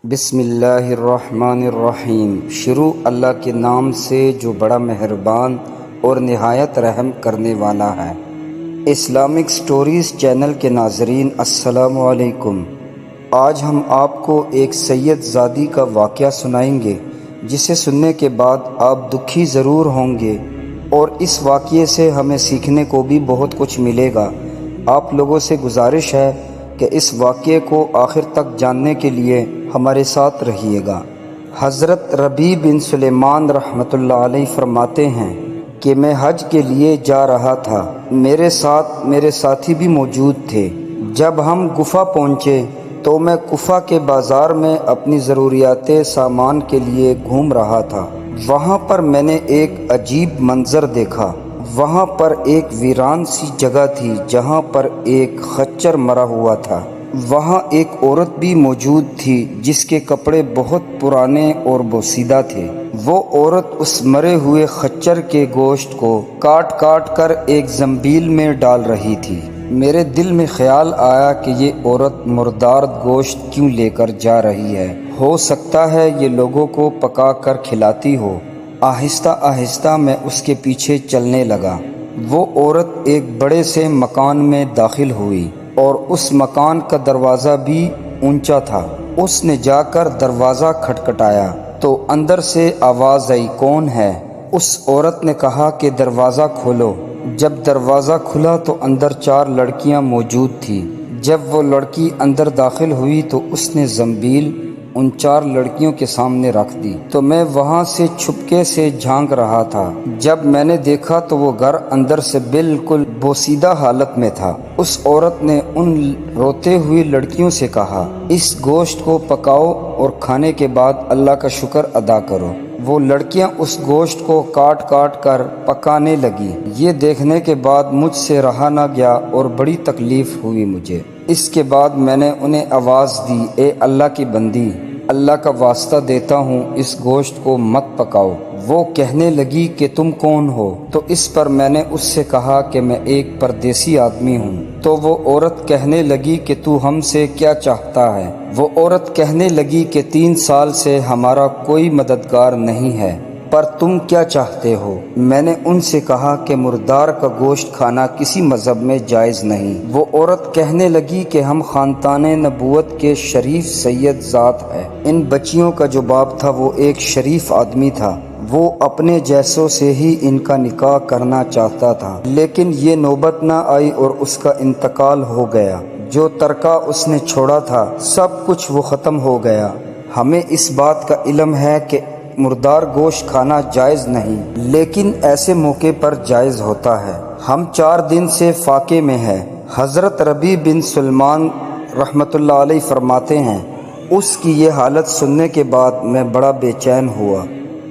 بسم اللہ الرحمن الرحیم۔ شروع اللہ کے نام سے جو بڑا مہربان اور نہایت رحم کرنے والا ہے۔ اسلامک سٹوریز چینل کے ناظرین السلام علیکم۔ آج ہم آپ کو ایک سید زادی کا واقعہ سنائیں گے جسے سننے کے بعد آپ دکھی ضرور ہوں گے، اور اس واقعے سے ہمیں سیکھنے کو بھی بہت کچھ ملے گا۔ آپ لوگوں سے گزارش ہے کہ اس واقعے کو آخر تک جاننے کے لیے ہمارے ساتھ رہیے گا۔ حضرت ربیع بن سلیمان رحمۃ اللہ علیہ فرماتے ہیں کہ میں حج کے لیے جا رہا تھا، میرے ساتھ میرے ساتھی بھی موجود تھے۔ جب ہم گفا پہنچے تو میں گفا کے بازار میں اپنی ضروریات سامان کے لیے گھوم رہا تھا۔ وہاں پر میں نے ایک عجیب منظر دیکھا۔ وہاں پر ایک ویران سی جگہ تھی جہاں پر ایک خچر مرا ہوا تھا۔ وہاں ایک عورت بھی موجود تھی جس کے کپڑے بہت پرانے اور بوسیدہ تھے۔ وہ عورت اس مرے ہوئے خچر کے گوشت کو کاٹ کاٹ کر ایک زنبیل میں ڈال رہی تھی۔ میرے دل میں خیال آیا کہ یہ عورت مردار گوشت کیوں لے کر جا رہی ہے؟ ہو سکتا ہے یہ لوگوں کو پکا کر کھلاتی ہو۔ آہستہ آہستہ میں اس کے پیچھے چلنے لگا۔ وہ عورت ایک بڑے سے مکان میں داخل ہوئی اور اس مکان کا دروازہ بھی اونچا تھا۔ اس نے جا کر دروازہ کھٹکھٹایا تو اندر سے آواز آئی، کون ہے؟ اس عورت نے کہا کہ دروازہ کھولو۔ جب دروازہ کھلا تو اندر 4 لڑکیاں موجود تھیں۔ جب وہ لڑکی اندر داخل ہوئی تو اس نے زنبیل ان 4 لڑکیوں کے سامنے رکھ دی، تو میں وہاں سے چھپکے سے جھانک رہا تھا۔ جب میں نے دیکھا تو وہ گھر اندر سے بالکل بوسیدہ حالت میں تھا۔ اس عورت نے ان روتے ہوئی لڑکیوں سے کہا، اس گوشت کو پکاؤ اور کھانے کے بعد اللہ کا شکر ادا کرو۔ وہ لڑکیاں اس گوشت کو کاٹ کاٹ کر پکانے لگی۔ یہ دیکھنے کے بعد مجھ سے رہا نہ گیا اور بڑی تکلیف ہوئی مجھے۔ اس کے بعد میں نے انہیں آواز دی، اے اللہ کی بندی، اللہ کا واسطہ دیتا ہوں اس گوشت کو مت پکاؤ۔ وہ کہنے لگی کہ تم کون ہو؟ تو اس پر میں نے اس سے کہا کہ میں ایک پردیسی آدمی ہوں۔ تو وہ عورت کہنے لگی کہ تو ہم سے کیا چاہتا ہے؟ وہ عورت کہنے لگی کہ 3 سال سے ہمارا کوئی مددگار نہیں ہے، پر تم کیا چاہتے ہو؟ میں نے ان سے کہا کہ مردار کا گوشت کھانا کسی مذہب میں جائز نہیں۔ وہ عورت کہنے لگی کہ ہم خاندان نبوت کے شریف سید ذات ہے۔ ان بچیوں کا جو باپ تھا وہ ایک شریف آدمی تھا، وہ اپنے جیسوں سے ہی ان کا نکاح کرنا چاہتا تھا، لیکن یہ نوبت نہ آئی اور اس کا انتقال ہو گیا۔ جو ترکہ اس نے چھوڑا تھا سب کچھ وہ ختم ہو گیا۔ ہمیں اس بات کا علم ہے کہ مردار گوشت کھانا جائز نہیں، لیکن ایسے موقع پر جائز ہوتا ہے۔ ہم 4 دن سے فاقے میں ہیں۔ حضرت ربیع بن سلیمان رحمۃ اللہ علیہ فرماتے ہیں، اس کی یہ حالت سننے کے بعد میں بڑا بے چین ہوا،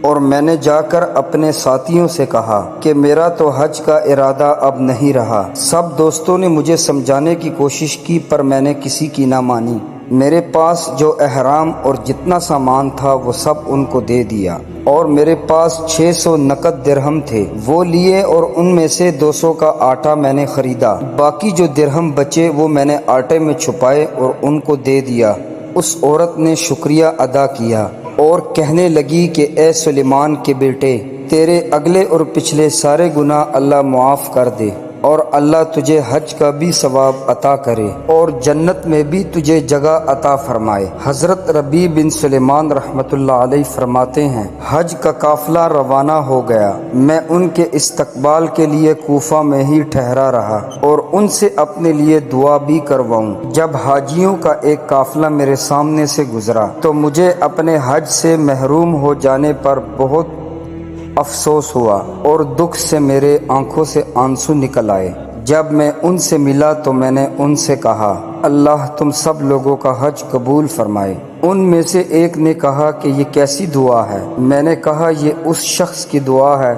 اور میں نے جا کر اپنے ساتھیوں سے کہا کہ میرا تو حج کا ارادہ اب نہیں رہا۔ سب دوستوں نے مجھے سمجھانے کی کوشش کی پر میں نے کسی کی نہ مانی۔ میرے پاس جو احرام اور جتنا سامان تھا وہ سب ان کو دے دیا، اور میرے پاس 600 نقد درہم تھے، وہ لیے، اور ان میں سے 200 کا آٹا میں نے خریدا۔ باقی جو درہم بچے وہ میں نے آٹے میں چھپائے اور ان کو دے دیا۔ اس عورت نے شکریہ ادا کیا اور کہنے لگی کہ اے سلیمان کے بیٹے، تیرے اگلے اور پچھلے سارے گناہ اللہ معاف کر دے، اور اللہ تجھے حج کا بھی ثواب عطا کرے اور جنت میں بھی تجھے جگہ عطا فرمائے۔ حضرت ربیع بن سلیمان رحمۃ اللہ علیہ فرماتے ہیں، حج کا قافلہ روانہ ہو گیا۔ میں ان کے استقبال کے لیے کوفہ میں ہی ٹھہرا رہا اور ان سے اپنے لیے دعا بھی کرواؤں۔ جب حاجیوں کا ایک قافلہ میرے سامنے سے گزرا تو مجھے اپنے حج سے محروم ہو جانے پر بہت افسوس ہوا اور دکھ سے میرے آنکھوں سے آنسو نکل آئے۔ جب میں ان سے ملا تو میں نے ان سے کہا، اللہ تم سب لوگوں کا حج قبول فرمائے۔ ان میں سے ایک نے کہا کہ یہ کیسی دعا ہے؟ میں نے کہا، یہ اس شخص کی دعا ہے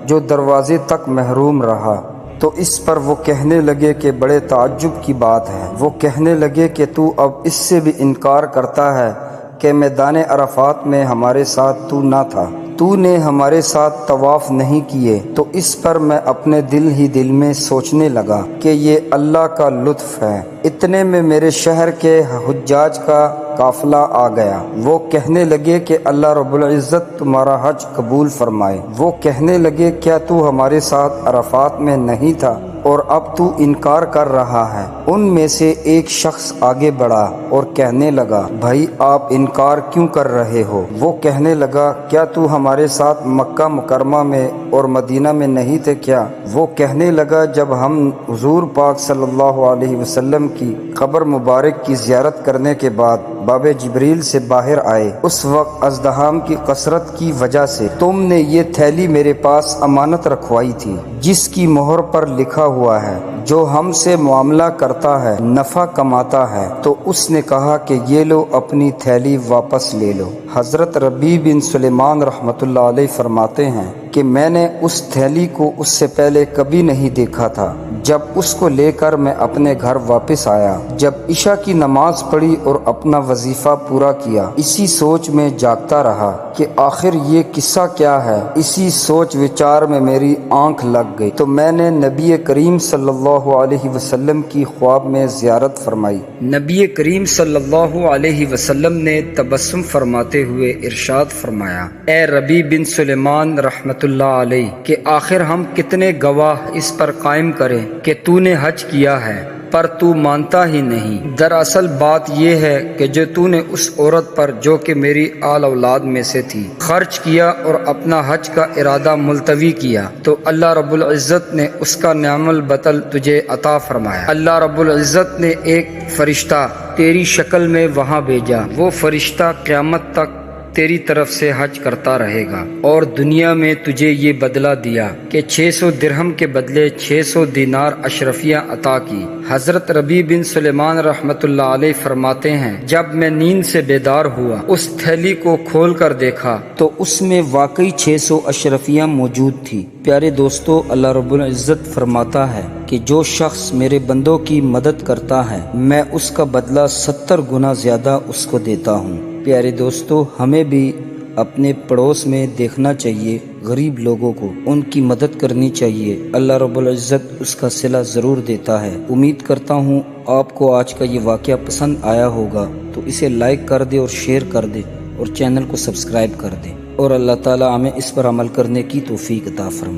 جو دروازے تک محروم رہا۔ تو اس پر وہ کہنے لگے کہ بڑے تعجب کی بات ہے۔ وہ کہنے لگے کہ تو اب اس سے بھی انکار کرتا ہے کہ میدان عرفات میں ہمارے ساتھ تو نہ تھا۔ تو نے ہمارے ساتھ طواف نہیں کیے، تو اس پر میں اپنے دل ہی دل میں سوچنے لگا کہ یہ اللہ کا لطف ہے۔ اتنے میں میرے شہر کے حجاج کا قافلہ آ گیا۔ وہ کہنے لگے کہ اللہ رب العزت تمہارا حج قبول فرمائے۔ وہ کہنے لگے کیا تو ہمارے ساتھ عرفات میں نہیں تھا اور اب تو انکار کر رہا ہے؟ ان میں سے ایک شخص آگے بڑھا اور کہنے لگا بھائی آپ انکار کیوں کر رہے ہو؟ وہ کہنے لگا کیا تو ہمارے ساتھ مکہ مکرمہ میں اور مدینہ میں نہیں تھے کیا؟ وہ کہنے لگا جب ہم حضور پاک صلی اللہ علیہ وسلم کی قبر مبارک کی زیارت کرنے کے بعد باب جبریل سے باہر آئے، اس وقت ازدحام کی کثرت کی وجہ سے تم نے یہ تھیلی میرے پاس امانت رکھوائی تھی جس کی مہر پر لکھا ہوا ہے جو ہم سے معاملہ کرتا ہے نفع کماتا ہے، تو اس نے کہا کہ یہ لو اپنی تھیلی واپس لے لو۔ حضرت ربیع بن سلیمان رحمۃ اللہ علیہ فرماتے ہیں کہ میں نے اس تھیلی کو اس سے پہلے کبھی نہیں دیکھا تھا۔ جب اس کو لے کر میں اپنے گھر واپس آیا، جب عشاء کی نماز پڑھی اور اپنا وظیفہ پورا کیا، اسی سوچ میں جاگتا رہا کہ آخر یہ قصہ کیا ہے۔ اسی سوچ وچار میں میری آنکھ لگ گئی تو میں نے نبی کریم صلی اللہ علیہ وسلم کی خواب میں زیارت فرمائی۔ نبی کریم صلی اللہ علیہ وسلم نے تبسم فرماتے ہوئے ارشاد فرمایا، اے ربیع بن سلیمان رحمت اللہ علیہ، کہ آخر ہم کتنے گواہ اس پر قائم کریں کہ تو نے حج کیا ہے، پر تو مانتا ہی نہیں۔ دراصل بات یہ ہے کہ جو تو نے اس عورت پر جو کہ میری آل اولاد میں سے تھی خرچ کیا اور اپنا حج کا ارادہ ملتوی کیا، تو اللہ رب العزت نے اس کا نعم البدل تجھے عطا فرمایا۔ اللہ رب العزت نے ایک فرشتہ تیری شکل میں وہاں بھیجا، وہ فرشتہ قیامت تک تیری طرف سے حج کرتا رہے گا، اور دنیا میں تجھے یہ بدلہ دیا کہ 600 درہم کے بدلے 600 دینار اشرفیہ عطا کی۔ حضرت ربیع بن سلیمان رحمت اللہ علیہ فرماتے ہیں جب میں نیند سے بیدار ہوا، اس تھیلی کو کھول کر دیکھا تو اس میں واقعی 600 اشرفیہ موجود تھی۔ پیارے دوستو، اللہ رب العزت فرماتا ہے کہ جو شخص میرے بندوں کی مدد کرتا ہے میں اس کا بدلہ 70 گنا زیادہ اس کو دیتا ہوں۔ پیارے دوستو، ہمیں بھی اپنے پڑوس میں دیکھنا چاہیے غریب لوگوں کو، ان کی مدد کرنی چاہیے۔ اللہ رب العزت اس کا صلہ ضرور دیتا ہے۔ امید کرتا ہوں آپ کو آج کا یہ واقعہ پسند آیا ہوگا، تو اسے لائک کر دے اور شیئر کر دے اور چینل کو سبسکرائب کر دے، اور اللہ تعالی ہمیں اس پر عمل کرنے کی توفیق عطا فرمائے۔